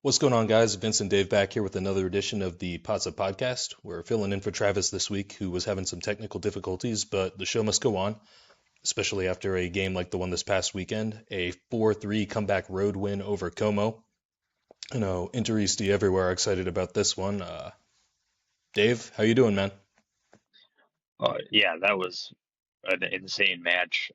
What's going on, guys? Vince and Dave back here with another edition of the Pazza podcast. We're filling in for Travis this week, who was having some technical difficulties, but the show must go on, especially after a game like the one this past weekend, a 4-3 comeback road win over Como. I know Interisti everywhere are excited about this one. Dave, how you doing, man? Yeah, that was an insane match.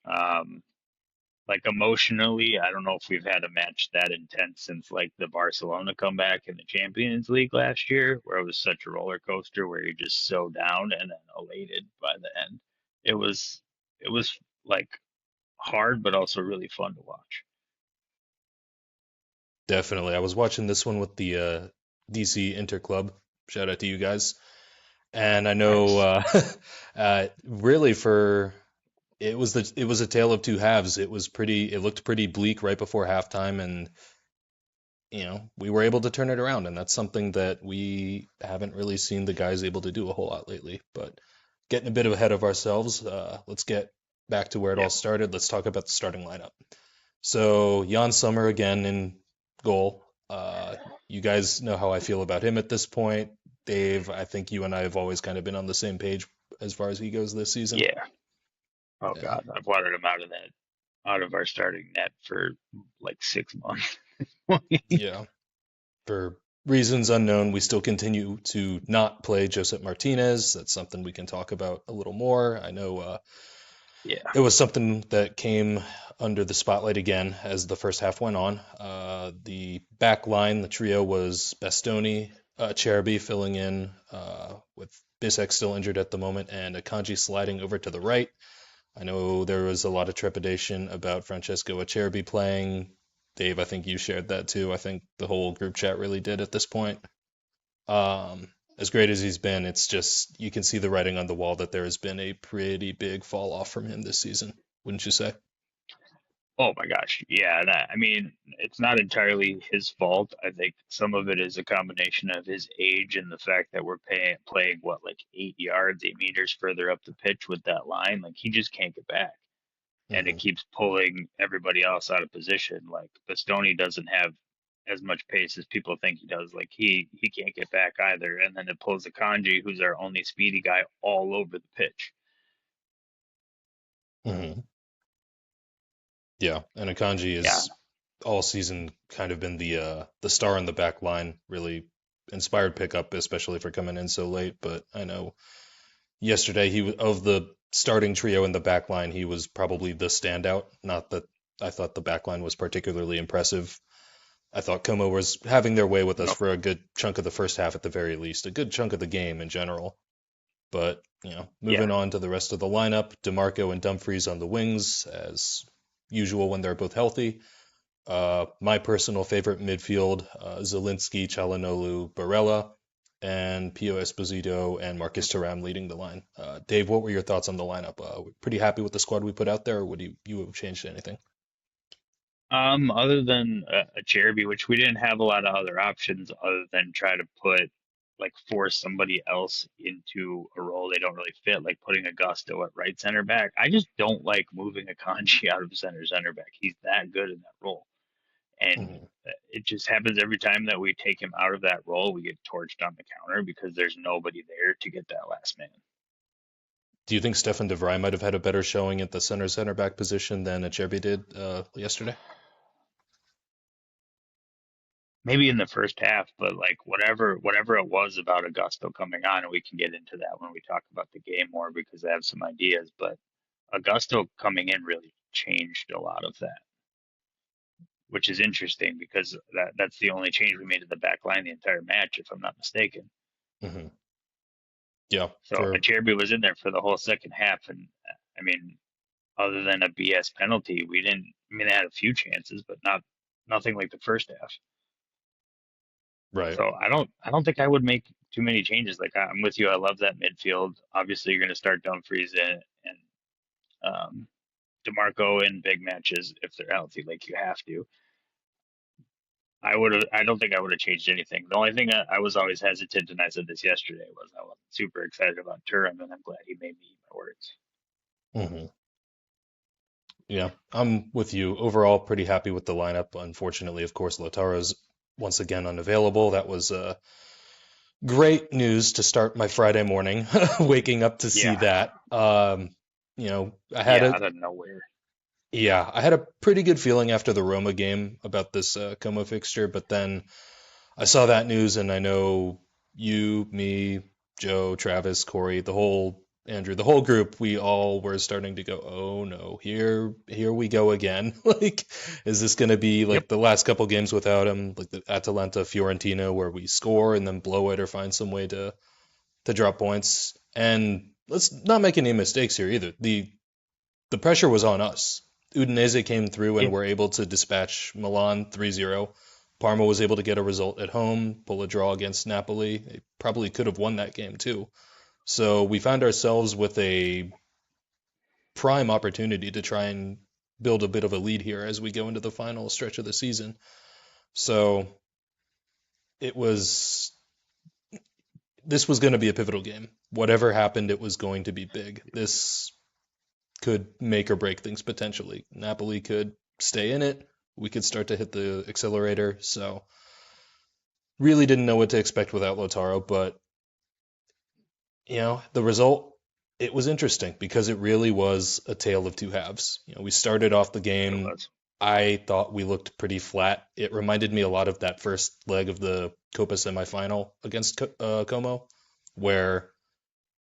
Like emotionally, I don't know if we've had a match that intense since like the Barcelona comeback in the Champions League last year, where it was such a roller coaster where you're just so down and then elated by the end. It was it was like hard, but also really fun to watch. Definitely. I was watching this one with the DC Inter Club. Shout out to you guys. And I know, Nice. really for it was a tale of two halves. It looked pretty bleak right before halftime, and we were able to turn it around, and that's something that we haven't really seen the guys able to do a whole lot lately. But getting a bit ahead of ourselves, let's get back to where it all Yeah. started. Let's talk about the starting lineup. So Jan Sommer again in goal. You guys know how I feel about him at this point. Dave, I think you and I have always kind of been on the same page as far as he goes this season. Yeah. Oh Yeah. God, I've wanted him out of our starting net for like 6 months. Yeah. For reasons unknown, we still continue to not play Josep Martinez. That's something we can talk about a little more. I know Yeah. it was something that came under the spotlight again as the first half went on. The back line, the trio was Bastoni, Cherby filling in with Bisek still injured at the moment, and Akanji sliding over to the right. I know there was a lot of trepidation about Francesco Acerbi playing. Dave, I think you shared that too. I think the whole group chat really did at this point. As great as he's been, it's just you can see the writing on the wall that there has been a pretty big fall off from him this season, wouldn't you say? Oh my gosh. Yeah. And I mean, it's not entirely his fault. I think some of it is a combination of his age and the fact that playing what, like 8 yards, 8 meters further up the pitch with that line. Like he just can't get back. And it Hmm. keeps pulling everybody else out of position. Like Bastoni doesn't have as much pace as people think he does. Like he can't get back either. And then it pulls Akanji, who's our only speedy guy, all over the pitch. Hmm. Yeah, and Akanji Yeah. is all season kind of been the star in the back line, really inspired pickup, especially for coming in so late. But I know yesterday he was of the starting trio in the back line, he was probably the standout. Not that I thought the back line was particularly impressive. I thought Como was having their way with us No. for a good chunk of the first half at the very least, a good chunk of the game in general. But, Yeah. moving on to the rest of the lineup, DeMarco and Dumfries on the wings, as usual when they're both healthy. My personal favorite midfield, Zelinski, Çalhanoğlu, Barella, and Pio Esposito and Marcus Thuram leading the line. Dave, what were your thoughts on the lineup? Pretty happy with the squad we put out there, or would you have changed anything? Other than a Cherby, which we didn't have a lot of other options other than try to force somebody else into a role they don't really fit, like putting Augusto at right center back. I just don't like moving a Kanji out of center back. He's that good in that role. And Mhm. it just happens every time that we take him out of that role, we get torched on the counter because there's nobody there to get that last man. Do you think Stefan de Vrij might have had a better showing at the center back position than Acerbi did yesterday? Maybe in the first half, but like whatever it was about Augusto coming on, and we can get into that when we talk about the game more because I have some ideas. But Augusto coming in really changed a lot of that, which is interesting because that's the only change we made to the back line the entire match, if I'm not mistaken. Hmm. Yeah, So for Acerbi was in there for the whole second half, and I mean, other than a BS penalty, we didn't. I mean, they had a few chances, but nothing like the first half. right. So I don't think I would make too many changes. Like I'm with you. I love that midfield. Obviously, you're going to start Dumfries and Demarco in big matches if they're healthy, like you have to. I would have. I don't think I would have changed anything. The only thing I was always hesitant, and I said this yesterday, was I wasn't super excited about Thuram, and I'm glad he made me eat my words. Hmm. Yeah, I'm with you. Overall, pretty happy with the lineup. Unfortunately, of course, Lautaro's once again unavailable. That was great news to start my Friday morning, waking up to see Yeah, that. I had yeah, a out of nowhere. yeah, I had a pretty good feeling after the Roma game about this Como fixture, but then I saw that news, and I know you, me, Joe, Travis, Corey, the whole Andrew, the whole group, we all were starting to go, oh no, here we go again. Like, is this going to be Yep. like the last couple games without him, like the Atalanta, Fiorentina, where we score and then blow it or find some way to drop points? And let's not make any mistakes here either. The pressure was on us. Udinese came through Yeah. and were able to dispatch Milan 3-0. Parma was able to get a result at home, pull a draw against Napoli. They probably could have won that game too. So we found ourselves with a prime opportunity to try and build a bit of a lead here as we go into the final stretch of the season. So it was this was going to be a pivotal game. Whatever happened, it was going to be big. This could make or break things potentially. Napoli could stay in it. We could start to hit the accelerator. So really didn't know what to expect without Lautaro, but the result, it was interesting because it really was a tale of two halves. We started off the It game. was. I thought we looked pretty flat. It reminded me a lot of that first leg of the Copa semifinal against Como, where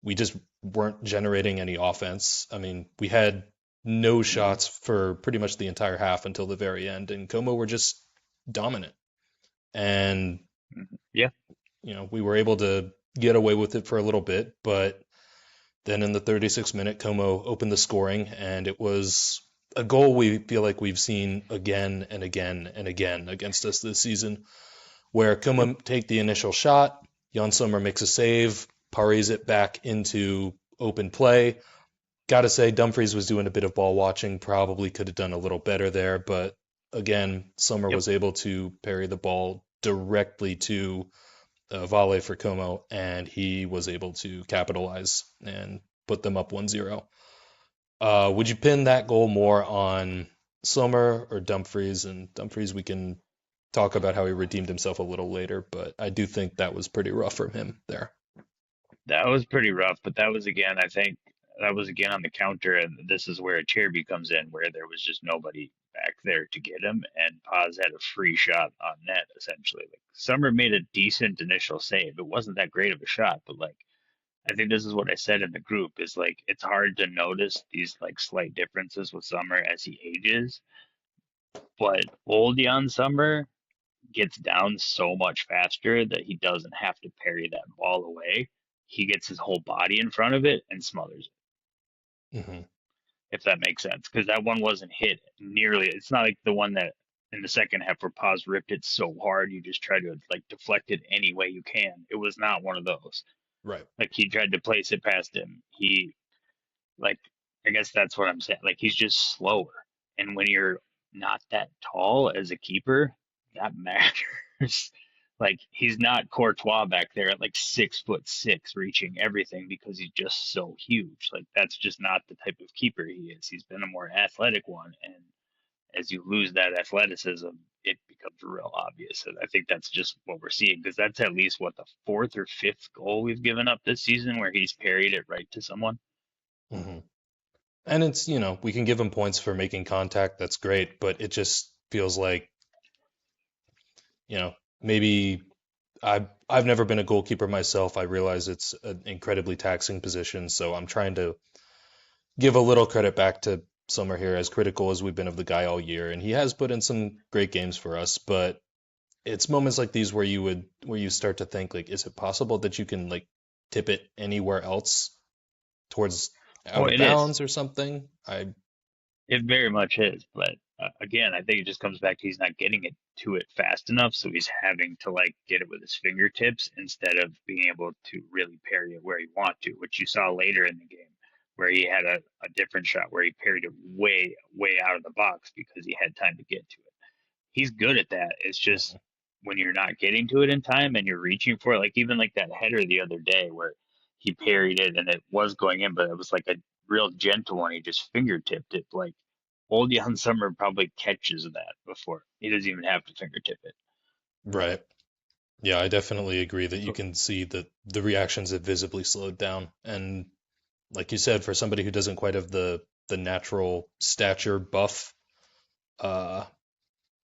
we just weren't generating any offense. I mean, we had no Hmm. shots for pretty much the entire half until the very end, and Como were just dominant. And Yeah. we were able to get away with it for a little bit, but then in the 36th minute, Como opened the scoring, and it was a goal we feel like we've seen again and again and again against us this season, where Yep. Como take the initial shot, Jan Sommer makes a save, parries it back into open play. Gotta say, Dumfries was doing a bit of ball watching, probably could have done a little better there, but again, Sommer Yep. was able to parry the ball directly to volley for Como, and he was able to capitalize and put them up 1-0. Would you pin that goal more on Sommer or Dumfries? And Dumfries, we can talk about how he redeemed himself a little later, but I do think that was pretty rough from him there. That was pretty rough, but that was again, I think that was again on the counter, and this is where Cherby comes in, where there was just nobody back there to get him, and Paz had a free shot on net essentially. Like Summer made a decent initial save. It wasn't that great of a shot, but like I think this is what I said in the group is like it's hard to notice these like slight differences with Summer as he ages, but old Jan Summer gets down so much faster that he doesn't have to parry that ball away. He gets his whole body in front of it and smothers Hmm. it, if that makes sense. Because that one wasn't hit nearly. It's not like the one that in the second half where Paz ripped it so hard you just try to like deflect it any way you can. It was not one of those. Right. Like he tried to place it past him. He like I guess that's what I'm saying. Like he's just slower. And when you're not that tall as a keeper, that matters. Like he's not Courtois back there at like 6'6", reaching everything because he's just so huge. Like that's just not the type of keeper he is. He's been a more athletic one, and as you lose that athleticism, it becomes real obvious. And I think that's just what we're seeing because that's at least what the fourth or fifth goal we've given up this season where he's parried it right to someone. Hmm. And it's, we can give him points for making contact. That's great, but it just feels like, maybe I've never been a goalkeeper myself. I realize it's an incredibly taxing position, so I'm trying to give a little credit back to Summer here, as critical as we've been of the guy all year, and he has put in some great games for us. But it's moments like these where you start to think like, is it possible that you can like tip it anywhere else towards out Well, of it is. bounds or something? I It very much is, but again, I think it just comes back to he's not getting it to it fast enough, so he's having to like get it with his fingertips instead of being able to really parry it where he want to, which you saw later in the game, where he had a different shot where he parried it way out of the box because he had time to get to it. He's good at that. It's just when you're not getting to it in time and you're reaching for it, like even like that header the other day where he parried it and it was going in, but it was like a real gentle one. He just fingertipped it. Like old Jan Summer probably catches that before. He doesn't even have to fingertip it. Right. Yeah, I definitely agree that you So, can see that the reactions have visibly slowed down. And like you said, for somebody who doesn't quite have the natural stature buff, uh,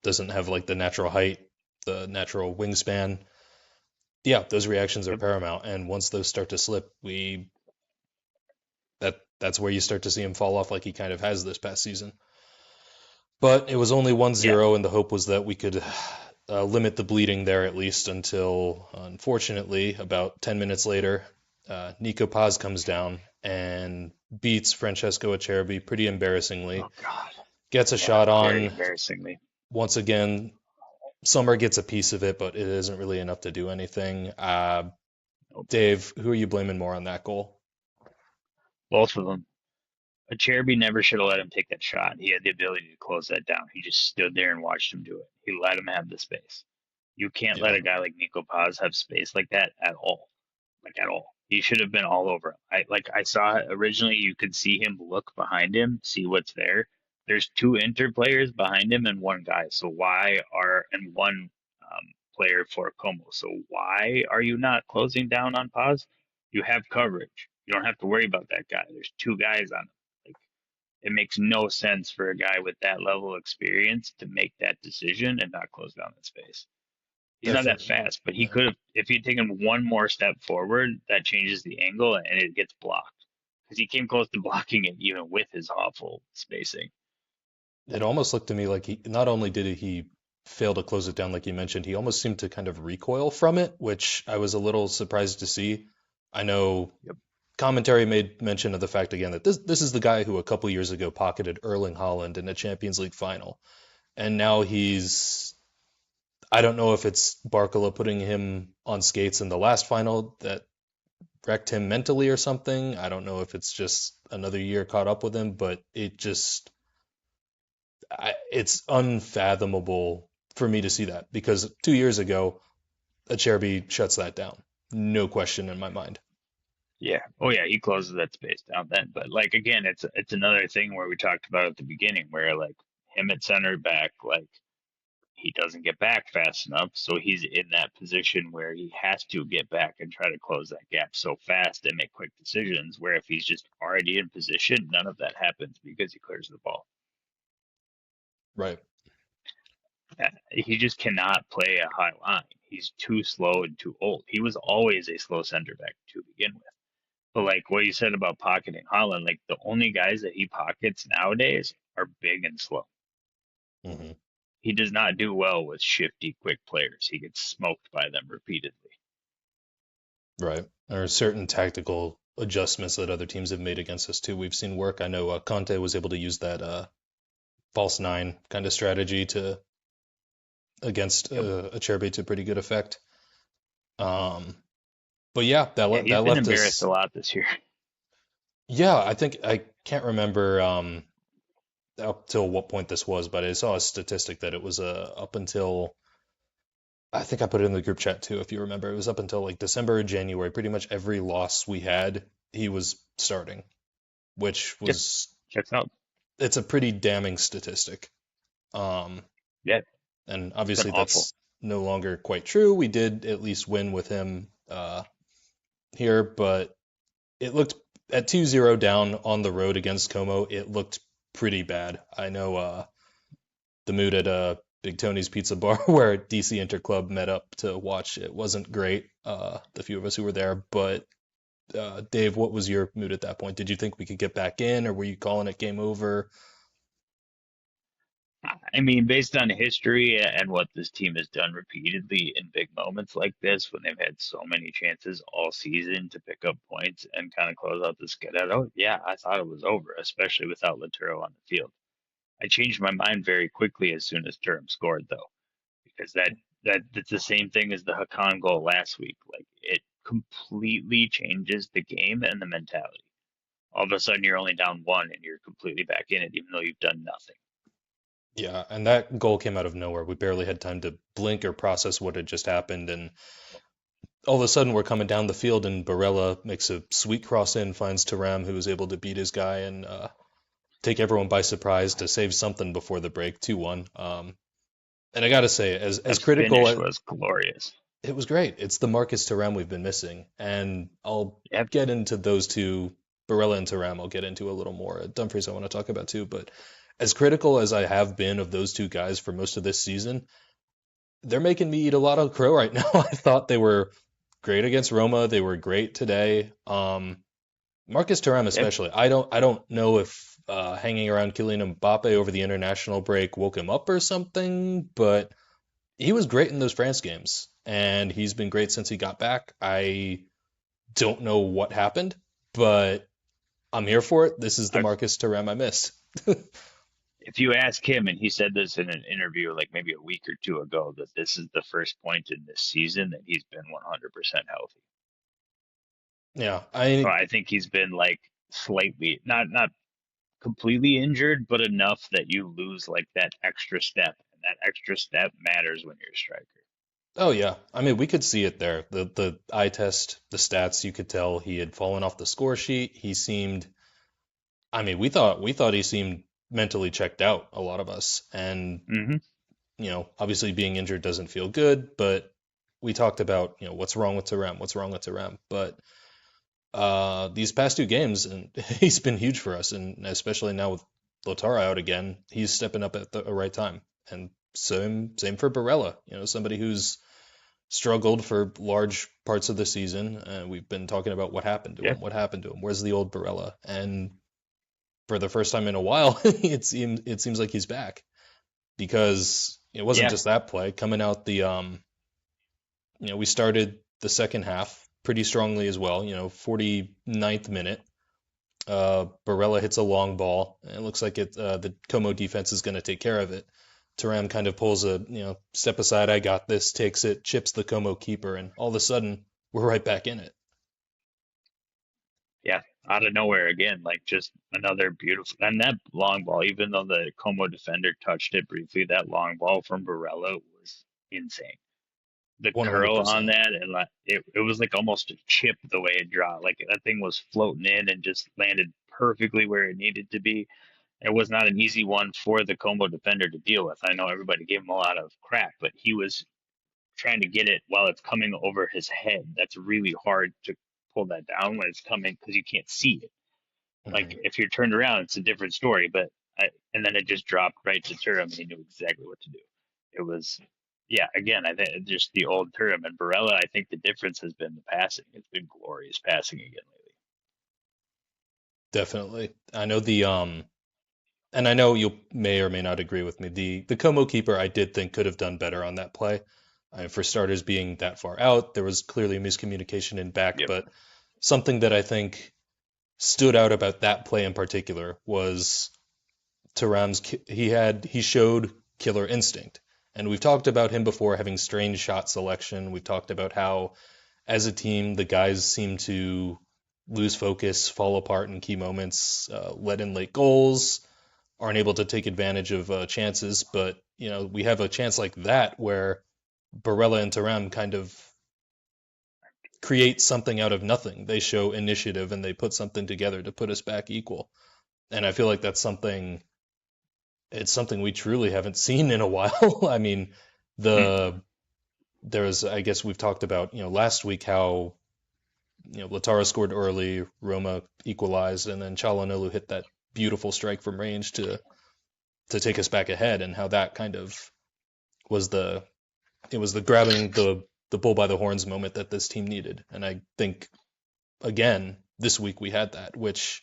doesn't have like the natural height, the natural wingspan, yeah, those reactions are yep, paramount. And once those start to slip, we that's where you start to see him fall off like he kind of has this past season. But it was only one yeah. zero, and the hope was that we could limit the bleeding there at least until, unfortunately, about 10 minutes later, Nico Paz comes down and beats Francesco Acerbi pretty embarrassingly. Oh God, Gets a yeah, shot very on. embarrassingly. Once again, Summer gets a piece of it, but it isn't really enough to do anything. Nope. Dave, who are you blaming more on that goal? Both of them. Cherby never should have let him take that shot. He had the ability to close that down. He just stood there and watched him do it. He let him have the space. You can't let Yeah, a guy like Nico Paz have space like that at all. Like at all. He should have been all over him. I saw originally you could see him look behind him, see what's there. There's two Inter players behind him and one guy. So why are and one player for Como. So why are you not closing down on Paz? You have coverage. You don't have to worry about that guy. There's two guys on him. Like it makes no sense for a guy with that level of experience to make that decision and not close down that space. He's not that definitely. fast, but he Yeah. could have, if he'd taken one more step forward, that changes the angle and it gets blocked. Because he came close to blocking it even with his awful spacing. It almost looked to me like he not only did he fail to close it down like you mentioned, he almost seemed to kind of recoil from it, which I was a little surprised to see. I know Yep. commentary made mention of the fact again that this is the guy who a couple years ago pocketed Erling Haaland in a Champions League final. And now he's I don't know if it's Barcola putting him on skates in the last final that wrecked him mentally or something. I don't know if it's just another year caught up with him, but it's unfathomable for me to see that because 2 years ago, Acerbi shuts that down. No question in my mind. Yeah. Oh yeah, he closes that space down then. But like again, it's another thing where we talked about at the beginning where like him at center back, like he doesn't get back fast enough, so he's in that position where he has to get back and try to close that gap so fast and make quick decisions. Where if he's just already in position, none of that happens because he clears the ball. Right. He just cannot play a high line. He's too slow and too old. He was always a slow center back to begin with. But like what you said about pocketing Holland, like the only guys that he pockets nowadays are big and slow. Hmm. He does not do well with shifty, quick players. He gets smoked by them repeatedly. Right. There are certain tactical adjustments that other teams have made against us too. We've seen work. I know Conte was able to use that false nine kind of strategy to against Yep. Acerbi to pretty good effect. Um, but yeah, that Yeah, he's that been left embarrassed us. a lot this year. Yeah, I think I can't remember up till what point this was, but I saw a statistic that it was up until I think I put it in the group chat too, if you remember. It was up until like December or January. Pretty much every loss we had, he was starting, which Yep. was Checks out. it's a pretty damning statistic. Um, Yeah, and it's been obviously awful. that's no longer quite true. We did at least win with him here, but it looked at 2-0 down on the road against Como, it looked pretty bad. I know the mood at Big Tony's Pizza Bar where DC Inter Club met up to watch. It wasn't great, the few of us who were there. But Dave, what was your mood at that point? Did you think we could get back in, or were you calling it game over? I mean, based on history and what this team has done repeatedly in big moments like this, when they've had so many chances all season to pick up points and kind of close out the Scudetto, yeah, I thought it was over, especially without Laturo on the field. I changed my mind very quickly as soon as Thuram scored, though, because that's the same thing as the Hakan goal last week. Like it completely changes the game and the mentality. All of a sudden, you're only down one and you're completely back in it, even though you've done nothing. Yeah, and that goal came out of nowhere. We barely had time to blink or process what had just happened, and all of a sudden we're coming down the field, and Barella makes a sweet cross in, finds Thuram, who was able to beat his guy and take everyone by surprise to save something before the break, 2-1. And I gotta say, The as critical finish as was glorious. it was great. It's the Marcus Thuram we've been missing, and I'll Yep. get into those two, Barella and Thuram. I'll get into a little more. Dumfries I want to talk about too, but as critical as I have been of those two guys for most of this season, they're making me eat a lot of crow right now. I thought they were great against Roma. They were great today. Marcus Thuram Yep. especially. I don't know if hanging around Kylian Mbappe over the international break woke him up or something, but he was great in those France games, and he's been great since he got back. I don't know what happened, but I'm here for it. This is the I, Marcus Thuram I missed. if you ask him, and he said this in an interview like maybe a week or two ago, that this is the first point in this season that he's been 100% healthy. Yeah, So I I think he's been like slightly, not completely injured, but enough that you lose like that extra step, and that extra step matters when you're a striker. oh yeah. I mean, we could see it there. The eye test, the stats, you could tell he had fallen off the score sheet. He seemed I mean, we thought he seemed mentally checked out, a lot of us. And, Hmm. obviously being injured doesn't feel good, but we talked about, what's wrong with Thuram, what's wrong with Thuram. But these past two games, and he's been huge for us, and especially now with Lautaro out again, he's stepping up at the right time. And same for Barella, somebody who's struggled for large parts of the season. We've been talking about what happened to Yeah. him, what happened to him, where's the old Barella? And for the first time in a while, it seems like he's back because it wasn't Yeah. just that play coming out we started the second half pretty strongly as well. 49th minute, Barella hits a long ball. And it looks like the Como defense is going to take care of it. Thuram kind of pulls a step aside. I got this. Takes it, chips the Como keeper, and all of a sudden we're right back in it. Yeah. Out of nowhere again, like just another beautiful, and that long ball, even though the Como defender touched it briefly, that long ball from Barella was insane. The curl on 100%. that, and like it was like almost a chip the way it dropped. Like that thing was floating in and just landed perfectly where it needed to be. It was not an easy one for the Como defender to deal with. I know everybody gave him a lot of crap, but he was trying to get it while it's coming over his head. That's really hard to pull that down when it's coming because you can't see it. Like Hmm. if you're turned around, it's a different story. And then it just dropped right to Turam, and he knew exactly what to do. It was, yeah. Again, I think just the old Turam and Barella. I think the difference has been the passing. It's been glorious passing again lately. Definitely. And I know you may or may not agree with me. The Como keeper I did think could have done better on that play. For starters, being that far out, there was clearly miscommunication in back, Yep. but something that I think stood out about that play in particular was Thuram's he showed killer instinct. And we've talked about him before having strange shot selection. We've talked about how as a team the guys seem to lose focus, fall apart in key moments, let in late goals, aren't able to take advantage of chances. But we have a chance like that where Barella and Thuram kind of create something out of nothing. They show initiative and they put something together to put us back equal. And I feel like it's something we truly haven't seen in a while. I mean, Hmm. I guess we've talked about last week how Lautaro scored early, Roma equalized, and then Çalhanoğlu hit that beautiful strike from range to take us back ahead, and how that kind of was the grabbing the bull by the horns moment that this team needed. And I think again this week we had that, which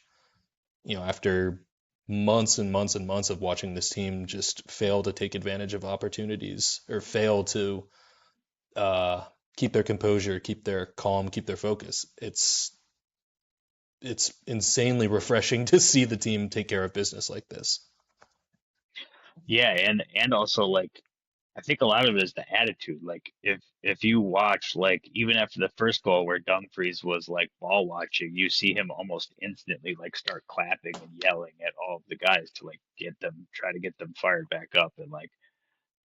after months and months and months of watching this team just fail to take advantage of opportunities or fail to uh, keep their composure, keep their calm, keep their focus. It's insanely refreshing to see the team take care of business like this. Yeah, and also like I think a lot of it is the attitude. Like if you watch like even after the first goal where Dumfries was like ball watching, you see him almost instantly like start clapping and yelling at all of the guys to like get them try to get them fired back up, and like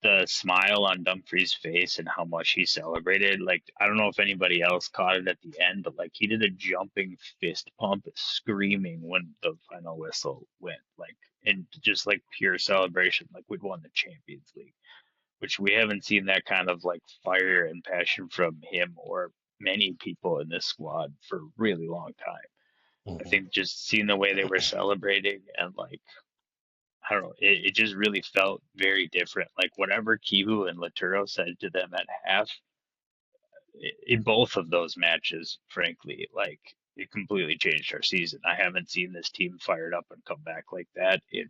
the smile on Dumfries' face and how much he celebrated. Like I don't know if anybody else caught it at the end, but like he did a jumping fist pump, screaming when the final whistle went, like in just like pure celebration, like we'd won the Champions League. which we haven't seen that kind of like fire and passion from him or many people in this squad for a really long time. I Hmm. think just seeing the way they were celebrating and like I don't know, it just really felt very different. Like whatever Kivu and Laturo said to them at half, in both of those matches, frankly, like it completely changed our season. I haven't seen this team fired up and come back like that in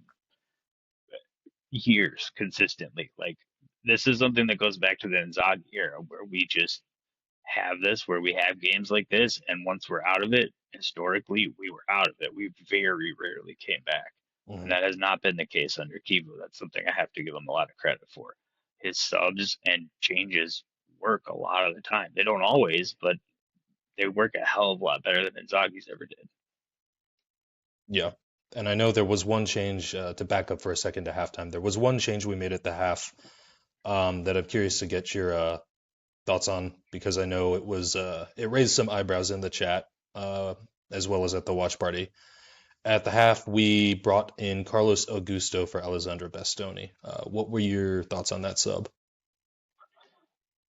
years consistently. Like this is something that goes back to the Inzaghi era where we just have this, where we have games like this, and once we're out of it, historically, we were out of it. We very rarely came back. And Hmm. that has not been the case under Kivu. That's something I have to give him a lot of credit for. His subs and changes work a lot of the time. They don't always, but they work a hell of a lot better than Inzaghi's ever did. Yeah. And I know there was one change to back up for a second to halftime. There was one change we made at the half that I'm curious to get your thoughts on because I know it raised some eyebrows in the chat as well as at the watch party. At the half, we brought in Carlos Augusto for Alessandro Bastoni. What were your thoughts on that sub?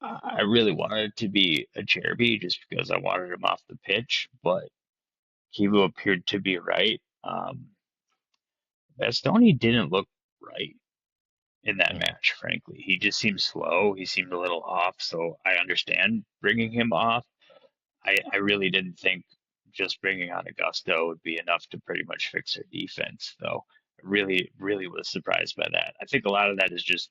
I really wanted it to be a Cherby just because I wanted him off the pitch, but Kivu appeared to be right. Bastoni didn't look right in that Hmm. match, frankly. He just seemed slow. He seemed a little off, so I understand bringing him off. I really didn't think just bringing on Augusto would be enough to pretty much fix their defense, though. Really was surprised by that. I think a lot of that is just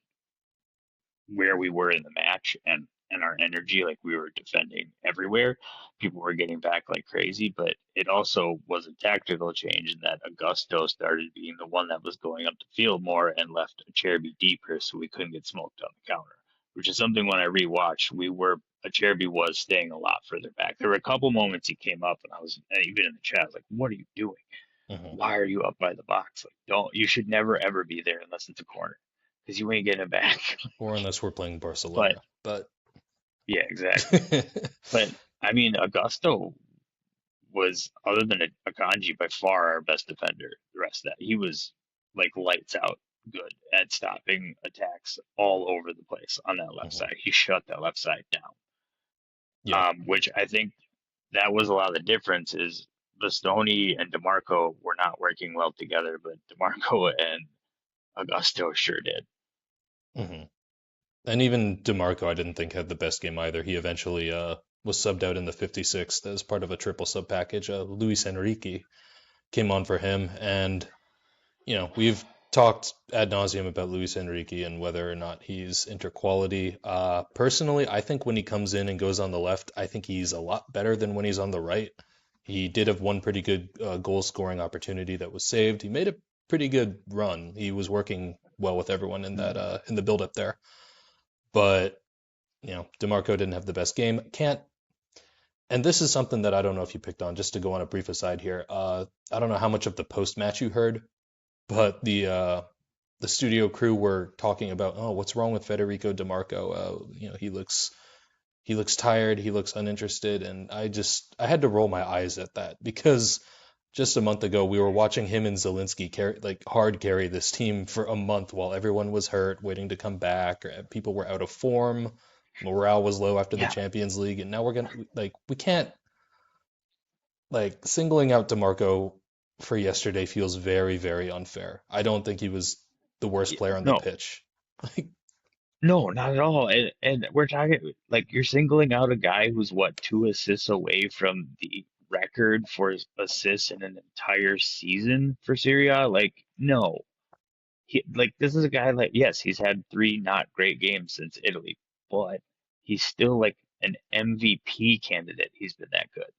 where we were in the match and our energy, like we were defending everywhere. People were getting back like crazy, but it also was a tactical change in that Augusto started being the one that was going up the field more and left Cherby deeper so we couldn't get smoked on the counter, which is something when I rewatched, Cherby was staying a lot further back. There were a couple moments he came up and I was and even in the chat, I was like, what are you doing? Hmm. Why are you up by the box? Like, don't you should never ever be there unless it's a corner because you ain't getting it back. Or unless we're playing But Barcelona. But yeah, exactly. But I mean, Augusto was, other than Akanji, by far our best defender. The rest of that, he was like lights out good at stopping attacks all over the place on that left Mhm. side. He shut that left side down, Yeah. which I think that was a lot of the difference. Is Bastoni and Demarco were not working well together, but Demarco and Augusto sure did. Hmm. And even DeMarco, I didn't think had the best game either. He eventually was subbed out in the 56th as part of a triple sub package. Luis Enrique came on for him, and we've talked ad nauseum about Luis Enrique and whether or not he's interquality. Personally, I think when he comes in and goes on the left, I think he's a lot better than when he's on the right. He did have one pretty good goal scoring opportunity that was saved. He made a pretty good run. He was working well with everyone in that Mhm. in the build up there. But DeMarco didn't have the best game. Can't and this is something that I don't know if you picked on. Just to go on a brief aside here, I don't know how much of the post match you heard, but the studio crew were talking about, oh, what's wrong with Federico DeMarco? He looks tired, he looks uninterested, and I had to roll my eyes at that because just a month ago we were watching him and Zelensky hard carry this team for a month while everyone was hurt, waiting to come back, or people were out of form, morale was low after the Yeah, Champions League, and now we can't singling out DeMarco for yesterday feels very, very unfair. I don't think he was the worst player on the no, pitch. Like, no, not at all. And we're talking like you're singling out a guy who's what, two assists away from the record for assists in an entire season for Serie A. Like, no, like this is a guy like yes, he's had three not great games since Italy, but he's still like an MVP candidate. He's been that good.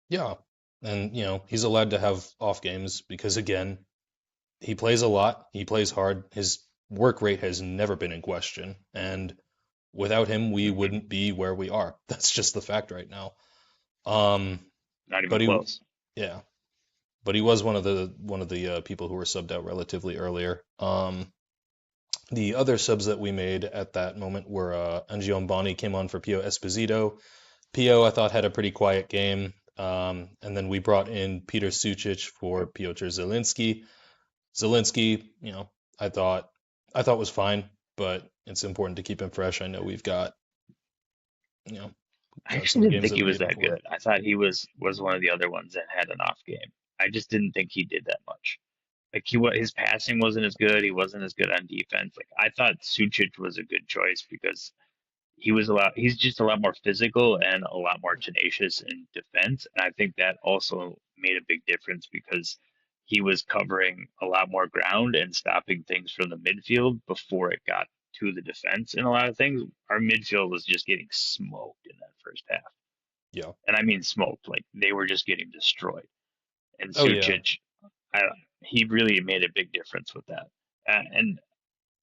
yeah, and he's allowed to have off games because again, he plays a lot, he plays hard. His work rate has never been in question, and without him, we Hmm. wouldn't be where we are. That's just the fact right now. Um, Not even but he, close. yeah, but he was one of the people who were subbed out relatively earlier. The other subs that we made at that moment were Angion came on for Pio Esposito. Pio, I thought, had a pretty quiet game. And then we brought in Peter Sucic for Piotr Zielinski. Zielinski, I thought was fine. but it's important to keep him fresh. I know we've got, you know, I actually some didn't games think that he we was need him that for. good. I thought he was one of the other ones that had an off game. I just didn't think he did that much. Like his passing wasn't as good. He wasn't as good on defense. Like I thought Sucic was a good choice because he's just a lot more physical and a lot more tenacious in defense. And I think that also made a big difference because he was covering a lot more ground and stopping things from the midfield before it got to the defense. And a lot of things, our midfield was just getting smoked in that first half. Yeah. And I mean smoked, like they were just getting destroyed. And Oh yeah. Sucic, I, he really made a big difference with that. And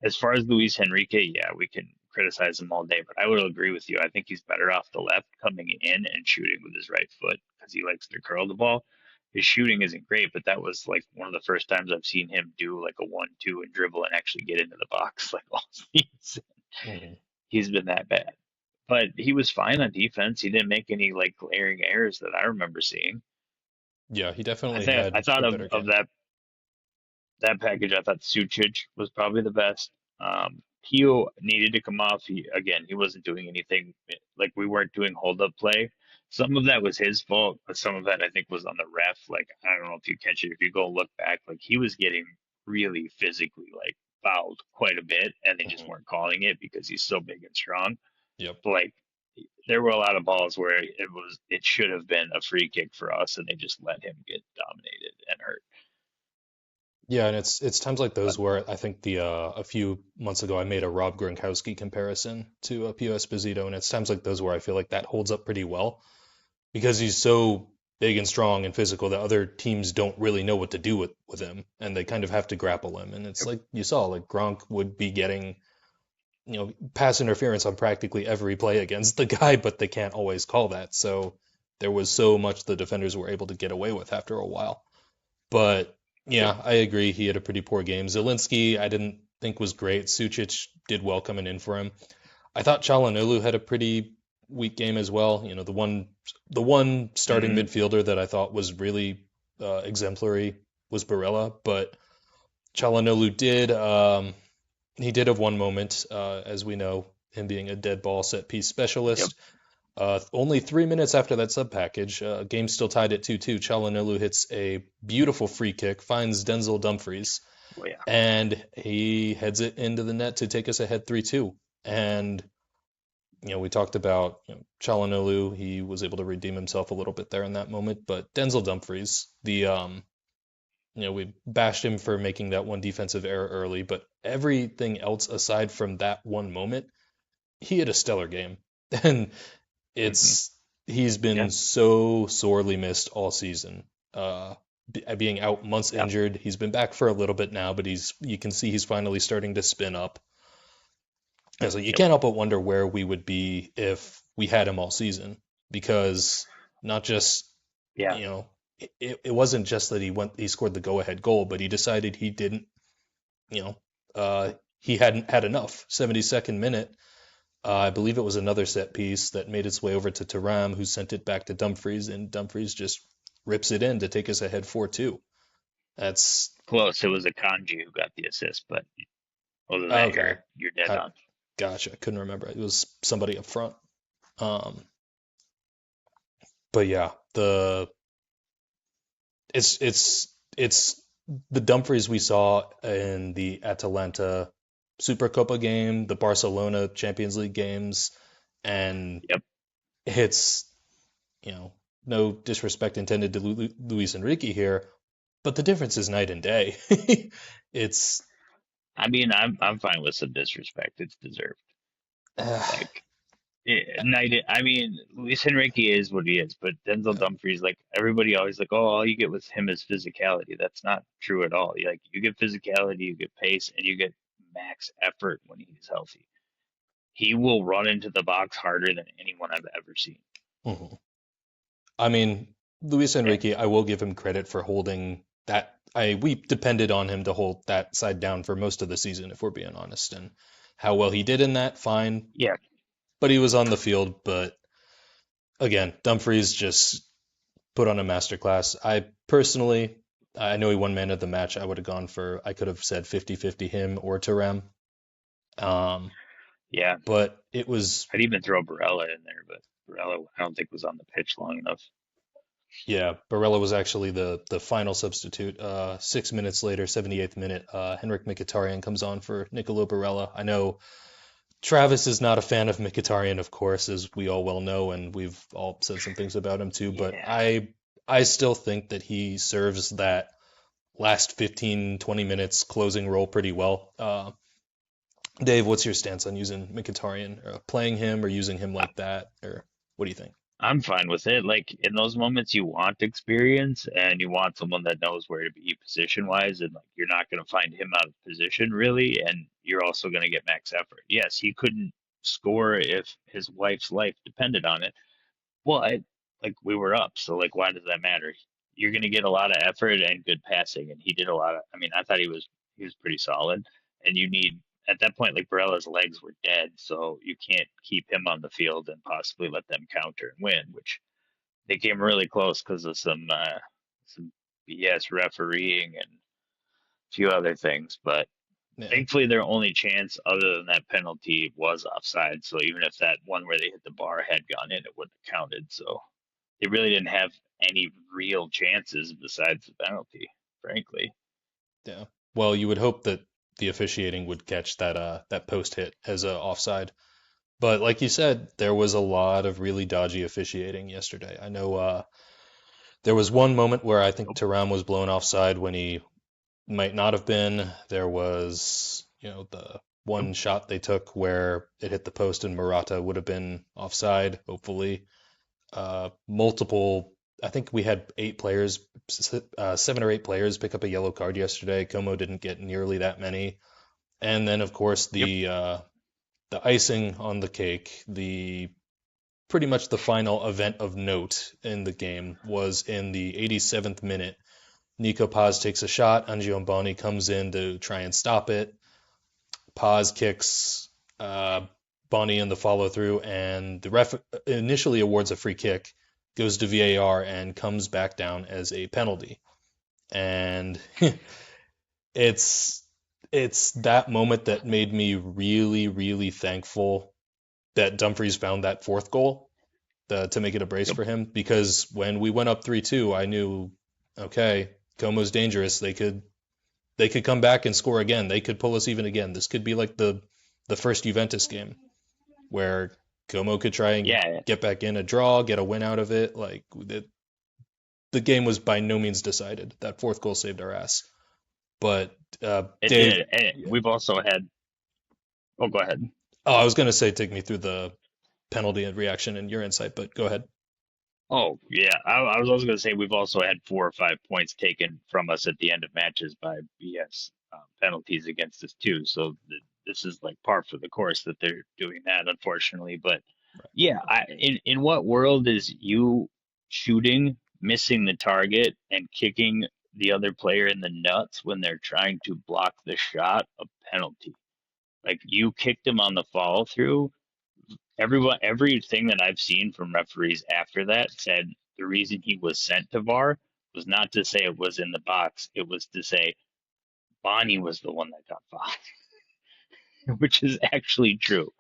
as far as Luis Enrique, yeah, we can criticize him all day, but I would agree with you. I think he's better off the left coming in and shooting with his right foot because he likes to curl the ball. His shooting isn't great, but that was like one of the first times I've seen him do like a 1-2 and dribble and actually get into the box like all season. Hmm. He's been that bad. But he was fine on defense. He didn't make any like glaring errors that I remember seeing. Yeah, he I definitely think I had a thought better of game. that package, I thought Sucic was probably the best. Pio needed to come off. He wasn't doing anything. Like we weren't doing hold up play. Some of that was his fault, but some of that I think was on the ref. Like I don't know if you catch it. If you go look back, like he was getting really physically like fouled quite a bit, and they just Hmm. weren't calling it because he's so big and strong. Yep. But like there were a lot of balls where it should have been a free kick for us, and they just let him get dominated and hurt. Yeah, and it's times like But those where I think the a few months ago I made a Rob Gronkowski comparison to Pio Esposito, and it's times like those where I feel like that holds up pretty well because he's so big and strong and physical that other teams don't really know what to do with him, and they kind of have to grapple him. And it's like you saw, like Gronk would be getting, pass interference on practically every play against the guy, but they can't always call that. So there was so much the defenders were able to get away with after a while. But yep. yeah, I agree. He had a pretty poor game. Zelinski, I didn't think was great. Sucic did well coming in for him. I thought Çalhanoğlu had a pretty weak game as well. The one starting Hmm. midfielder that I thought was really exemplary was Barella, but Çalhanoğlu he did have one moment, as we know, him being a dead ball set piece Yep. specialist. Only 3 minutes after that sub package, game still tied at 2-2. Çalhanoğlu hits a beautiful free kick, finds Denzel Dumfries, Well, yeah. and he heads it into the net to take us ahead 3-2. And we talked about Çalhanoğlu. He was able to redeem himself a little bit there in that moment, but Denzel Dumfries, we bashed him for making that one defensive error early, but everything else aside from that one moment, he had a stellar game. And Hmm. it's he's Yeah. been so sorely missed all season. Being out months Yeah. injured, he's been back for a little bit now, but you can see he's finally starting to spin up. And so you Yep. can't help but wonder where we would be if we had him all season, because not just Yeah. you know it wasn't just that he scored the go ahead goal, but he decided he didn't you know he hadn't had enough. 72nd minute, I believe it was another set piece that made its way over to Thuram, who sent it back to Dumfries, and Dumfries just rips it in to take us ahead 4-2. That's Close. It was a Kanji who got the assist, but other than that, okay. you're dead I, on. gotcha. I couldn't remember. It was somebody up front. Um, but yeah, it's the Dumfries we saw in the Atalanta Supercopa game, the Barcelona Champions League games, and Yep. it's no disrespect intended to Luis Enrique here, but the difference is night and day. It's I mean, I'm fine with some disrespect. It's deserved. uh, Like night. I mean, Luis Enrique is what he is, but Denzel yeah. Dumfries, like everybody always like, oh, all you get with him is physicality. That's not true at all. Like you get physicality, you get pace, and you get max effort when he's healthy. He will run into the box harder than anyone I've ever seen. Mhm. I mean, Luis Yeah. Enrique, I will give him credit for holding that. We depended on him to hold that side down for most of the season, if we're being honest, and how well he did in that, fine. Yeah. But he was on the field. But again, Dumfries just put on a masterclass. I know he won man of the match. I would have gone for, I could have said 50-50 him or Thuram. Um, Yeah, but it was, I'd even throw Barella in there, but Barella I don't think was on the pitch long enough. yeah, Barella was actually the final substitute. 6 minutes later, 78th minute, Henrik Mkhitaryan comes on for Nicolo Barella. I know Travis is not a fan of Mkhitaryan, of course, as we all well know, and we've all said some things about him too, but Yeah, I still think that he serves that last 15, 20 minutes closing role pretty well. Dave, what's your stance on using Mkhitaryan, playing him or using him like that, or what do you think? I'm fine with it. Like in those moments, you want experience and you want someone that knows where to be position wise, and like you're not going to find him out of position really, and you're also going to get max effort. Yes, he couldn't score if his wife's life depended on it. Well, like we were up, so like why does that matter? You're going to get a lot of effort and good passing, and he did a lot of. I mean, I thought he was pretty solid, and you need at that point like Barella's legs were dead, so you can't keep him on the field and possibly let them counter and win, which they came really close because of some BS refereeing and a few other things, but Yeah, thankfully their only chance other than that penalty was offside. So even if that one where they hit the bar had gone in, it wouldn't have counted. So they really didn't have any real chances besides the penalty, frankly. yeah. Well, you would hope that the officiating would catch that post hit as a offside. But like you said, there was a lot of really dodgy officiating yesterday. I know there was one moment where I think Nope. Thuram was blown offside when he might not have been. There was, the Nope. one shot they took where it hit the post and Murata would have been offside, hopefully. Multiple, I think we had 8 players, 7 or 8 players pick up a yellow card yesterday. Como didn't get nearly that many. And then, of course, Yep. the icing on the cake, the pretty much the final event of note in the game was in the 87th minute. Nico Paz takes a shot. Angiamboni comes in to try and stop it. Paz kicks Bonnie in the follow through, and the ref initially awards a free kick, goes to VAR, and comes back down as a penalty. And it's it's that moment that made me really, really thankful that Dumfries found that fourth goal to make it a brace Yep. for him. Because when we went up 3-2, I knew, okay, Como's dangerous. They could come back and score again. They could pull us even again. This could be like the first Juventus game where Como could try and Yeah, get back in a draw, get a win out of it. Like the game was by no means decided. That fourth goal saved our ass. But it Dave, did. And yeah. we've also had. Oh, go ahead. Oh, I was gonna say take me through the penalty and reaction and your insight, but go ahead. Oh, yeah. I was also going to say we've also had 4 or 5 points taken from us at the end of matches by BS penalties against us too. So this is like par for the course that they're doing that, unfortunately. But yeah, in what world is you shooting, missing the target, and kicking the other player in the nuts when they're trying to block the shot a penalty? Like you kicked him on the follow through. Everything that I've seen from referees after that said the reason he was sent to VAR was not to say it was in the box. It was to say Bonnie was the one that got fouled, which is actually true.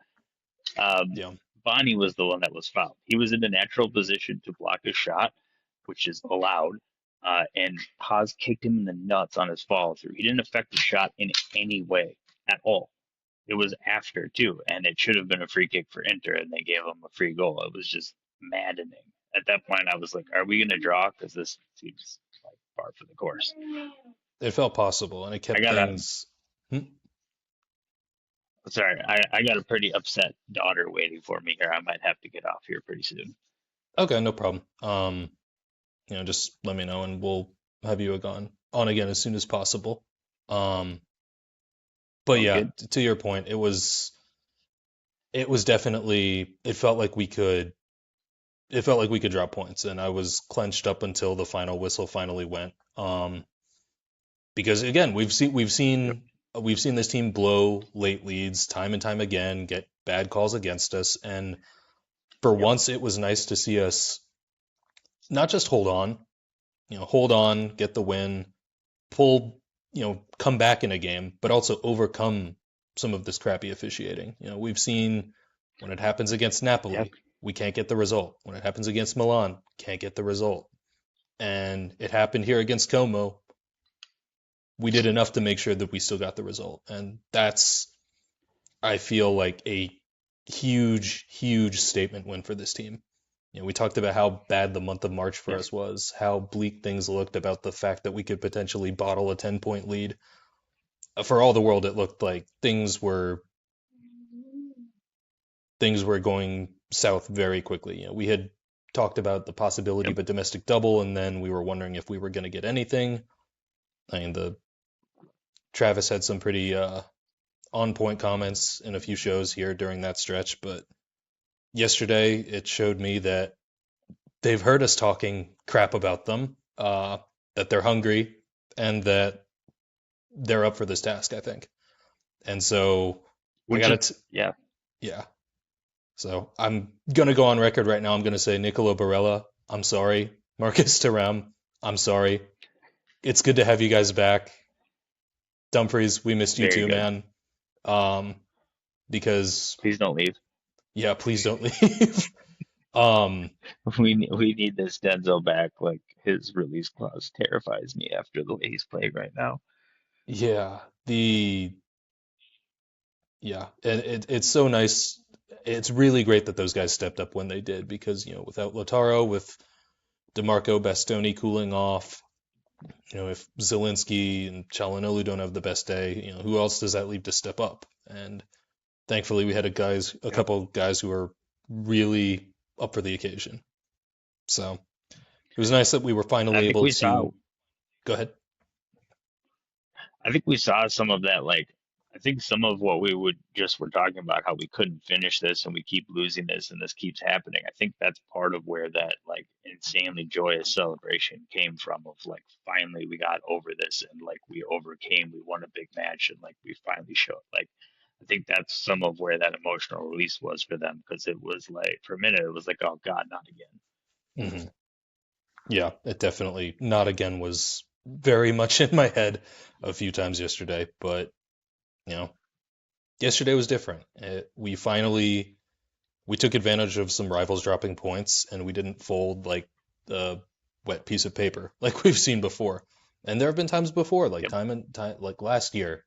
Um, Yeah, Bonnie was the one that was fouled. He was in a natural position to block a shot, which is allowed. And Paz kicked him in the nuts on his follow through. He didn't affect the shot in any way at all. It was after too, and it should have been a free kick for Inter, and they gave them a free goal. It was just maddening. At that point, I was like, "Are we going to draw? Because this seems like par for the course." it felt possible, and it I kept got a things. Hmm? sorry, I got a pretty upset daughter waiting for me here. I might have to get off here pretty soon. Okay, no problem. Just let me know, and we'll have you on again as soon as possible. Um, but Sounds yeah, good. to your point, it was definitely it felt like we could drop points, and I was clenched up until the final whistle finally went. Because again, Yep. we've seen this team blow late leads time and time again, get bad calls against us, and for Yep. once it was nice to see us not just hold on, get the win, pull, come back in a game, but also overcome some of this crappy officiating. We've seen when it happens against Yep. Napoli, we can't get the result. When it happens against Milan, can't get the result. And it happened here against Como. We did enough to make sure that we still got the result. And that's, I feel like, a huge, huge statement win for this team. We talked about how bad the month of March for Yep. us was, how bleak things looked about the fact that we could potentially bottle a 10-point lead. For all the world, it looked like things were going south very quickly. We had talked about the possibility Yep. of a domestic double, and then we were wondering if we were going to get anything. I mean, the Travis had some pretty on-point comments in a few shows here during that stretch, but yesterday it showed me that they've heard us talking crap about them, that they're hungry, and that they're up for this task, I think. And so I Which got is, it. yeah, Yeah. So I'm gonna go on record right now. I'm gonna say Nicolo Barella, I'm sorry. Marcus Thuram, I'm sorry. It's good to have you guys back. Dumfries, we missed you very too, good. man. Um, because Please don't leave. yeah, please don't leave. um, We need this Denzel back. Like his release clause terrifies me after the way he's playing right now. yeah, and it's so nice. It's really great that those guys stepped up when they did because, without Lautaro, with DeMarco Bastoni cooling off, if Zelensky and Chalanolu don't have the best day, who else does that leave to step up? And thankfully, we had a Yep. couple guys who were really up for the occasion. So it was nice that we were And I finally think able we saw to go ahead. I think we saw some of that, like, I think some of what we would just were talking about, how we couldn't finish this and we keep losing this and this keeps happening. I think that's part of where that, like, insanely joyous celebration came from of, like, finally we got over this and, like, we overcame, we won a big match and, like, we finally showed, like, I think that's some of where that emotional release was for them because it was like, for a minute, it was like, oh God, not again. Hmm. Yeah, it definitely not again was very much in my head a few times yesterday, but you know, yesterday was different. We took advantage of some rivals dropping points, and we didn't fold like a wet piece of paper like we've seen before. And there have been times before, like Yep. time and time, like last year,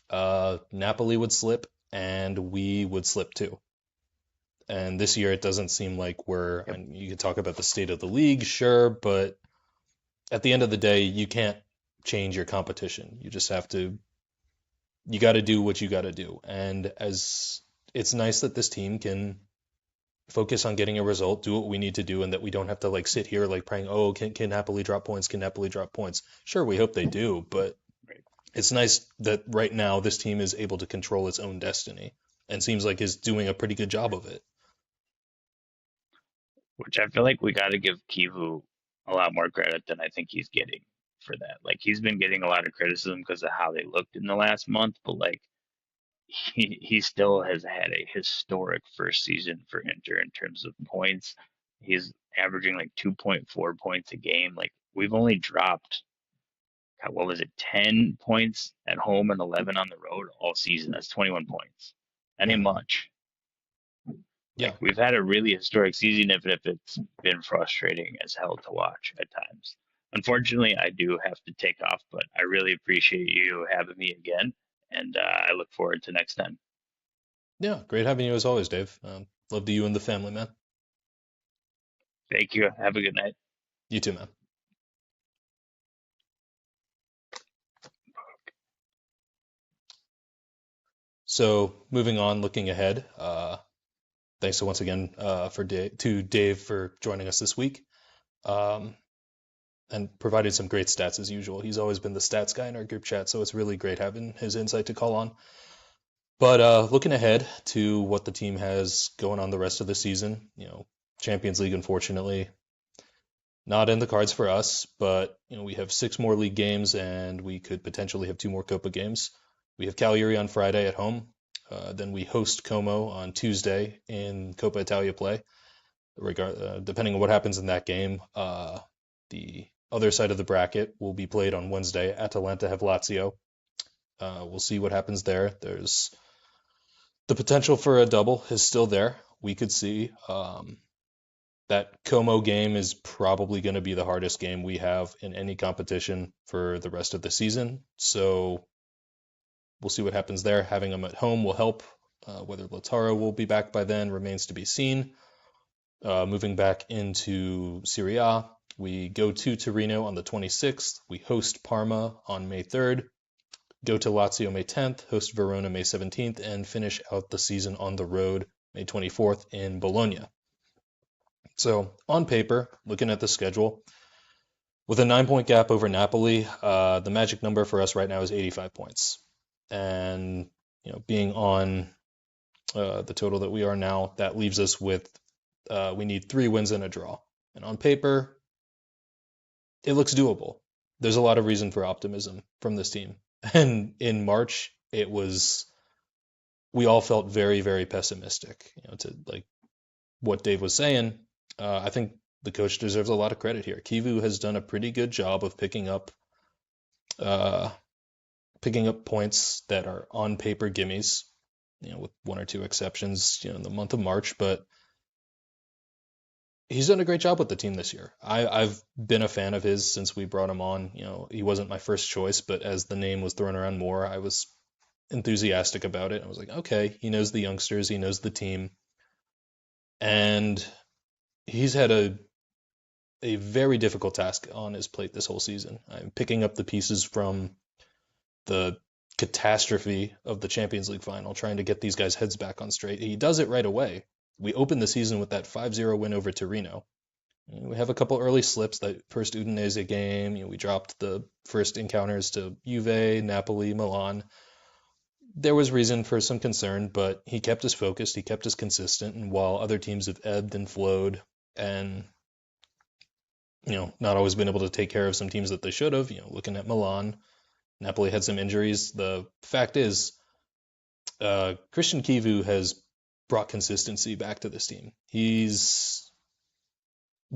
Napoli would slip, and we would slip too. And this year, it doesn't seem like Yep. and you can talk about the state of the league, sure, but at the end of the day, you can't change your competition. You got to do what you got to do. And as it's nice that this team can focus on getting a result, do what we need to do, and that we don't have to like sit here like praying, oh, can Napoli drop points? Can Napoli drop points? Sure, we hope they do, but Right. it's nice that right now this team is able to control its own destiny and seems like is doing a pretty good job of it. Which I feel like we got to give Kivu a lot more credit than I think he's getting for that. Like he's been getting a lot of criticism because of how they looked in the last month, but like he still has had a historic first season for Inter in terms of points. He's averaging like 2.4 points a game. Like we've only dropped, God, what was it, 10 points at home and 11 on the road all season. That's 21 points. That ain't Mhm. much. Yeah. Like we've had a really historic season, even if it's been frustrating as hell to watch at times. Unfortunately, I do have to take off, but I really appreciate you having me again, and I look forward to next time. Yeah. Great having you as always, Dave. Love to you and the family, man. Thank you. Have a good night. You too, man. So moving on, looking ahead. Thanks so once again to Dave for joining us this week, um, and provided some great stats as usual. He's always been the stats guy in our group chat, so it's really great having his insight to call on. But looking ahead to what the team has going on the rest of the season, Champions League, unfortunately, not in the cards for us. But we have 6 more league games, and we could potentially have 2 more Copa games. We have Cagliari on Friday at home. Then we host Como on Tuesday in Coppa Italia play. Depending on what happens in that game, the other side of the bracket will be played on Wednesday. Atalanta have Lazio. We'll see what happens there. There's The potential for a double is still there. We could see that Como game is probably going to be the hardest game we have in any competition for the rest of the season. So we'll see what happens there. Having them at home will help. Whether Lautaro will be back by then remains to be seen. Moving back into Serie A, we go to Torino on the 26th. We host Parma on May 3rd. Go to Lazio May 10th, host Verona May 17th, and finish out the season on the road May 24th in Bologna. So on paper, looking at the schedule, with a 9-point gap over Napoli, the magic number for us right now is 85 points. And being on the total that we are now, that leaves us with we need 3 wins and a draw. And on paper, it looks doable. There's a lot of reason for optimism from this team. And in March, we all felt very, very pessimistic. To like what Dave was saying, I think the coach deserves a lot of credit here. Kivu has done a pretty good job of picking up points that are on paper gimmies, with 1 or 2 exceptions, in the month of March, but he's done a great job with the team this year. I've been a fan of his since we brought him on. He wasn't my first choice, but as the name was thrown around more, I was enthusiastic about it. I was like, okay, he knows the youngsters, he knows the team, and he's had a very difficult task on his plate this whole season. I'm picking up the pieces from the catastrophe of the Champions League final, trying to get these guys' heads back on straight. He does it right away. We opened the season with that 5-0 win over Torino. We have a couple early slips. That first Udinese game, we dropped the first encounters to Juve, Napoli, Milan. There was reason for some concern, but he kept us focused, he kept us consistent, and while other teams have ebbed and flowed and not always been able to take care of some teams that they should have, looking at Milan, Napoli had some injuries. The fact is, Christian Kivu has brought consistency back to this team. He's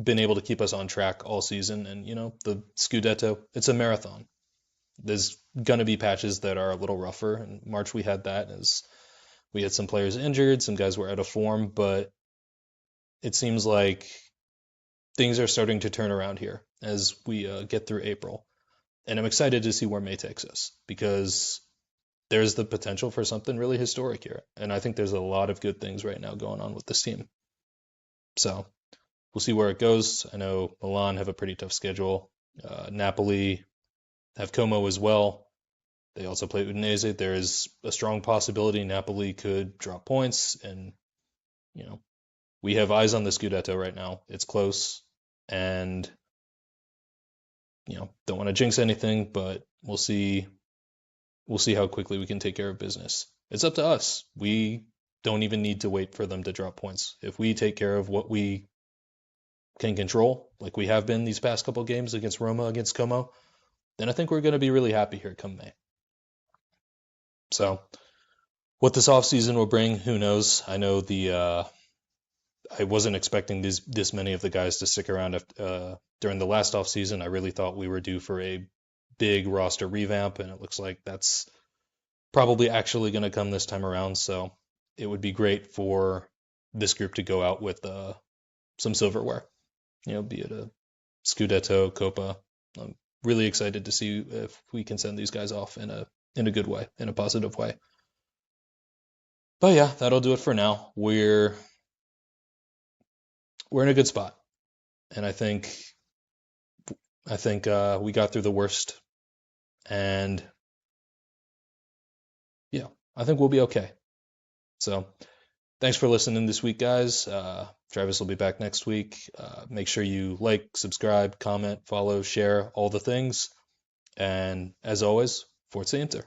been able to keep us on track all season, and the Scudetto, it's a marathon. There's gonna be patches that are a little rougher. In March we had that, as we had some players injured, some guys were out of form, but it seems like things are starting to turn around here as we get through April. And I'm excited to see where May takes us, because there's the potential for something really historic here. And I think there's a lot of good things right now going on with this team. So we'll see where it goes. I know Milan have a pretty tough schedule. Napoli have Como as well. They also play Udinese. There is a strong possibility Napoli could drop points. And, we have eyes on the Scudetto right now. It's close. And, don't want to jinx anything, but we'll see how quickly we can take care of business. It's up to us. We don't even need to wait for them to drop points. If we take care of what we can control, like we have been these past couple games against Roma, against Como, then I think we're going to be really happy here come May. So what this offseason will bring, who knows? I know I wasn't expecting this many of the guys to stick around during the last offseason. I really thought we were due for a big roster revamp, and it looks like that's probably actually going to come this time around. So it would be great for this group to go out with some silverware, be it a Scudetto, Coppa. I'm really excited to see if we can send these guys off in a good way, in a positive way. But yeah, that'll do it for now. We're in a good spot, and I think we got through the worst, and yeah, I think we'll be okay. So thanks for listening this week, guys. Travis will be back next week. Make sure you like, subscribe, comment, follow, share, all the things. And as always, Forza Inter.